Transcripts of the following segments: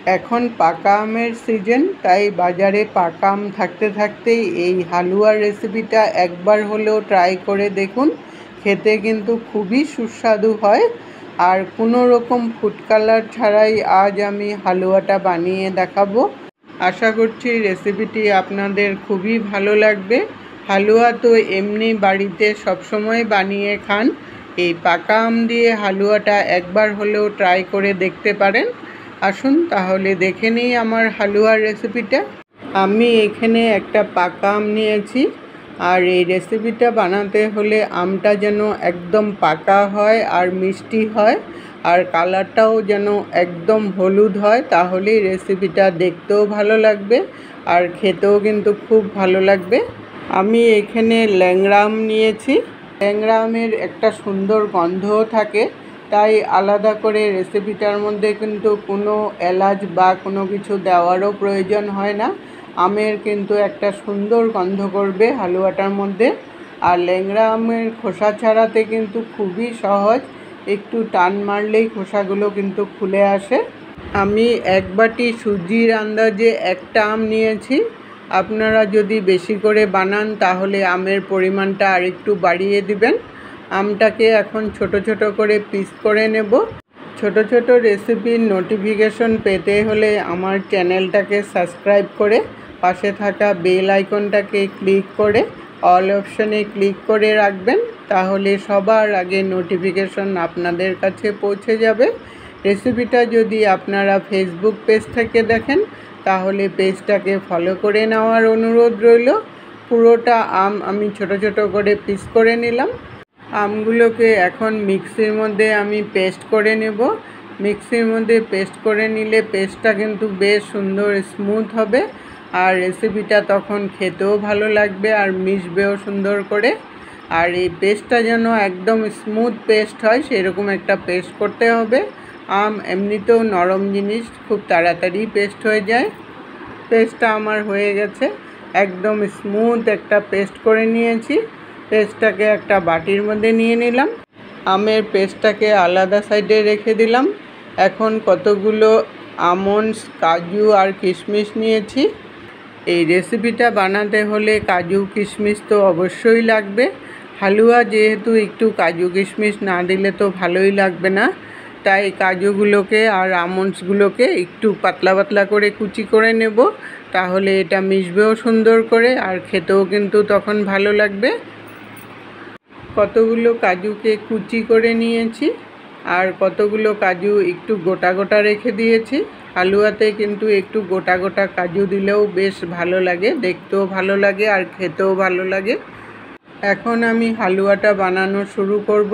এখন পাকা আমের সিজন, তাই বাজারে পাকা আম থাকতে থাকতেই এই হালুয়ার রেসিপিটা একবার হলেও ট্রাই করে দেখুন। খেতে কিন্তু খুবই সুস্বাদু হয়। আর কোনো রকম ফুড কালার ছাড়াই আজ আমি হালুয়াটা বানিয়ে দেখাবো। আশা করছি রেসিপিটি আপনাদের খুবই ভালো লাগবে। হালুয়া তো এমনি বাড়িতে সবসময় বানিয়ে খান, এই পাকা আম দিয়ে হালুয়াটা একবার হলেও ট্রাই করে দেখতে পারেন। আসুন তাহলে দেখে নিই আমার হালুয়ার রেসিপিটা। আমি এখানে একটা পাকা আম নিয়েছি, আর এই রেসিপিটা বানাতে হলে আমটা যেন একদম পাকা হয় আর মিষ্টি হয়, আর কালারটাও যেন একদম হলুদ হয়, তাহলেই রেসিপিটা দেখতেও ভালো লাগবে আর খেতেও কিন্তু খুব ভালো লাগবে। আমি এখানে ল্যাংড়া আম নিয়েছি। ল্যাংড়া আমের একটা সুন্দর গন্ধও থাকে, তাই আলাদা করে রেসিপিটার মধ্যে কিন্তু কোনো এলাচ বা কোনো কিছু দেওয়ারও প্রয়োজন হয় না। আমের কিন্তু একটা সুন্দর গন্ধ করবে হালুয়াটার মধ্যে। আর ল্যাংড়া আমের খোসা ছাড়াতে কিন্তু খুবই সহজ, একটু টান মারলেই খোসাগুলো কিন্তু খুলে আসে। আমি এক বাটি সুজির আন্দাজে একটা আম নিয়েছি। আপনারা যদি বেশি করে বানান তাহলে আমের পরিমাণটা আরেকটু বাড়িয়ে দিবেন। আমটাকে এখন ছোট ছোট করে পিস করে নেব। ছোট ছোট রেসিপির নোটিফিকেশন পেতে হলে আমার চ্যানেলটাকে সাবস্ক্রাইব করে পাশে থাকা বেল আইকনটাকে ক্লিক করে অল অপশানে ক্লিক করে রাখবেন, তাহলে সবার আগে নোটিফিকেশন আপনাদের কাছে পৌঁছে যাবে। রেসিপিটা যদি আপনারা ফেসবুক পেজ থেকে দেখেন তাহলে পেজটাকে ফলো করে নেওয়ার অনুরোধ রইল। পুরোটা আম আমি ছোট ছোট করে পিস করে নিলাম। আমগুলোকে এখন মিক্সির মধ্যে আমি পেস্ট করে নেব। মিক্সির মধ্যে পেস্ট করে নিলে পেস্টটা কিন্তু বেশ সুন্দর স্মুথ হবে, আর রেসিপিটা তখন খেতেও ভালো লাগবে আর মিশবেও সুন্দর করে। আর এই পেস্টটা যেন একদম স্মুথ পেস্ট হয় সেরকম একটা পেস্ট করতে হবে। আম এমনিতেও নরম জিনিস, খুব তাড়াতাড়ি পেস্ট হয়ে যায়। পেস্টটা আমার হয়ে গেছে, একদম স্মুথ একটা পেস্ট করে নিয়েছি। পেস্টটাকে একটা বাটির মধ্যে নিয়ে নিলাম। আমের পেস্টটাকে আলাদা সাইডে রেখে দিলাম। এখন কতগুলো আমন্ডস, কাজু আর কিশমিশ নিয়েছি। এই রেসিপিটা বানাতে হলে কাজু কিশমিশ তো অবশ্যই লাগবে। হালুয়া যেহেতু একটু কাজু কিশমিশ না দিলে তো ভালোই লাগবে না, তাই কাজুগুলোকে আর আমন্ডসগুলোকে একটু পাতলা পাতলা করে কুচি করে নেব, তাহলে এটা মিশবেও সুন্দর করে আর খেতেও কিন্তু তখন ভালো লাগবে। কতগুলো কাজুকে কুচি করে নিয়েছি, আর কতগুলো কাজু একটু গোটা গোটা রেখে দিয়েছি। হালুয়াতে কিন্তু একটু গোটা গোটা কাজু দিলেও বেশ ভালো লাগে, দেখতেও ভালো লাগে আর খেতেও ভালো লাগে। এখন আমি হালুয়াটা বানানো শুরু করব।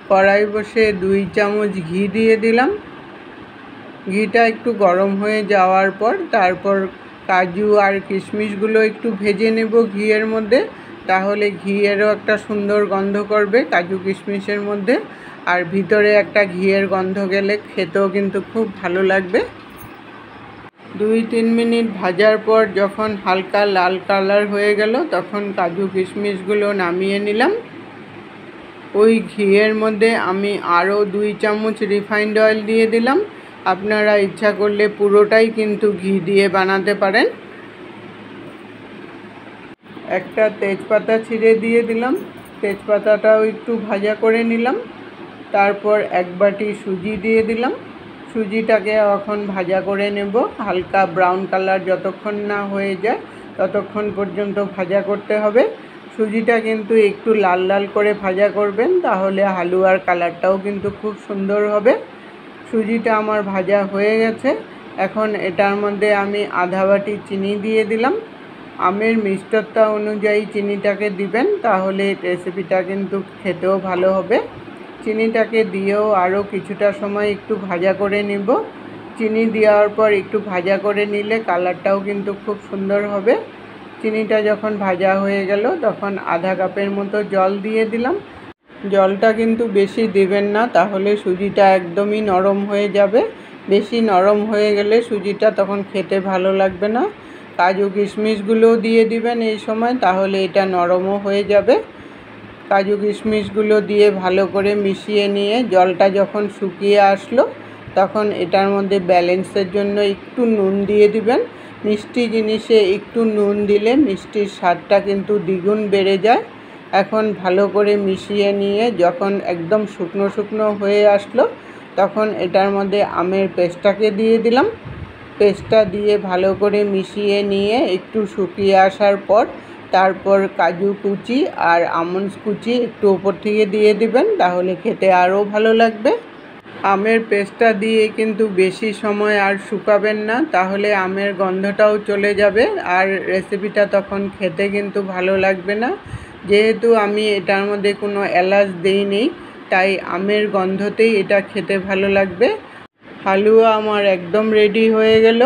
কড়াই বসে 2 চামচ ঘি দিয়ে দিলাম। ঘিটা একটু গরম হয়ে যাওয়ার পর তারপর কাজু আর কিশমিশগুলো একটু ভেজে নেব ঘিয়ের মধ্যে, তাহলে ঘিয়েরও একটা সুন্দর গন্ধ করবে কাজু কিশমিশের মধ্যে, আর ভিতরে একটা ঘিয়ের গন্ধ গেলে খেতেও কিন্তু খুব ভালো লাগবে। 2-3 মিনিট ভাজার পর যখন হালকা লাল কালার হয়ে গেল তখন কাজু কিশমিশগুলো নামিয়ে নিলাম। ওই ঘিয়ের মধ্যে আমি আরও 2 চামচ রিফাইন্ড অয়েল দিয়ে দিলাম। আপনারা ইচ্ছা করলে পুরোটাই কিন্তু ঘি দিয়ে বানাতে পারেন। একটা তেজপাতা ছিঁড়ে দিয়ে দিলাম। তেজপাতাটাও একটু ভাজা করে নিলাম। তারপর 1 বাটি সুজি দিয়ে দিলাম। সুজিটাকে এখন ভাজা করে নেব, হালকা ব্রাউন কালার যতক্ষণ না হয়ে যায় ততক্ষণ পর্যন্ত ভাজা করতে হবে। সুজিটা কিন্তু একটু লাল লাল করে ভাজা করবেন, তাহলে হালুয়ার কালারটাও কিন্তু খুব সুন্দর হবে। সুজিটা আমার ভাজা হয়ে গেছে। এখন এটার মধ্যে আমি আধা বাটি চিনি দিয়ে দিলাম। আমের মিষ্টতা অনুযায়ী চিনিটাকে দিবেন, তাহলে রেসিপিটা কিন্তু খেতেও ভালো হবে। চিনিটাকে দিয়েও আরও কিছুটা সময় একটু ভাজা করে নেব। চিনি দেওয়ার পর একটু ভাজা করে নিলে কালারটাও কিন্তু খুব সুন্দর হবে। চিনিটা যখন ভাজা হয়ে গেল তখন আধা কাপের মতো জল দিয়ে দিলাম। জলটা কিন্তু বেশি দিবেন না, তাহলে সুজিটা একদমই নরম হয়ে যাবে। বেশি নরম হয়ে গেলে সুজিটা তখন খেতে ভালো লাগবে না। কাজু কিশমিশগুলোও দিয়ে দিবেন এই সময়, তাহলে এটা নরমও হয়ে যাবে। কাজু কিশমিশগুলো দিয়ে ভালো করে মিশিয়ে নিয়ে জলটা যখন শুকিয়ে আসলো তখন এটার মধ্যে ব্যালেন্সের জন্য একটু নুন দিয়ে দিবেন। মিষ্টি জিনিসে একটু নুন দিলে মিষ্টির স্বাদটা কিন্তু দ্বিগুণ বেড়ে যায়। এখন ভালো করে মিশিয়ে নিয়ে যখন একদম শুকনো শুকনো হয়ে আসলো, তখন এটার মধ্যে আমের পেস্টটাকে দিয়ে দিলাম। পেস্টটা দিয়ে ভালো করে মিশিয়ে নিয়ে একটু শুকিয়ে আসার পর তারপর কাজু কুচি আর আমন্ডস কুচি একটু ওপর থেকে দিয়ে দিবেন, তাহলে খেতে আরও ভালো লাগবে। আমের পেস্টটা দিয়ে কিন্তু বেশি সময় আর শুকাবেন না, তাহলে আমের গন্ধটাও চলে যাবে আর রেসিপিটা তখন খেতে কিন্তু ভালো লাগবে না। যেহেতু আমি এটার মধ্যে কোনো এলাচ দিইনি, তাই আমের গন্ধতেই এটা খেতে ভালো লাগবে। হালুয়া আমার একদম রেডি হয়ে গেল।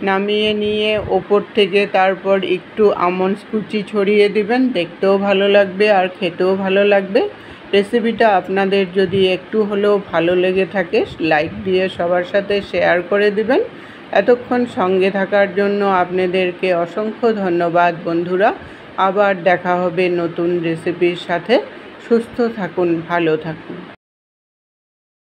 নামিয়ে নিয়ে ওপর থেকে তারপর একটু আমন্ডস কুচি ছড়িয়ে দিবেন, দেখতেও ভালো লাগবে আর খেতেও ভালো লাগবে। রেসিপিটা আপনাদের যদি একটু হলেও ভালো লেগে থাকে, লাইক দিয়ে সবার সাথে শেয়ার করে দিবেন। এতক্ষণ সঙ্গে থাকার জন্য আপনাদেরকে অসংখ্য ধন্যবাদ বন্ধুরা। আবার দেখা হবে নতুন রেসিপির সাথে। সুস্থ থাকুন, ভালো থাকুন।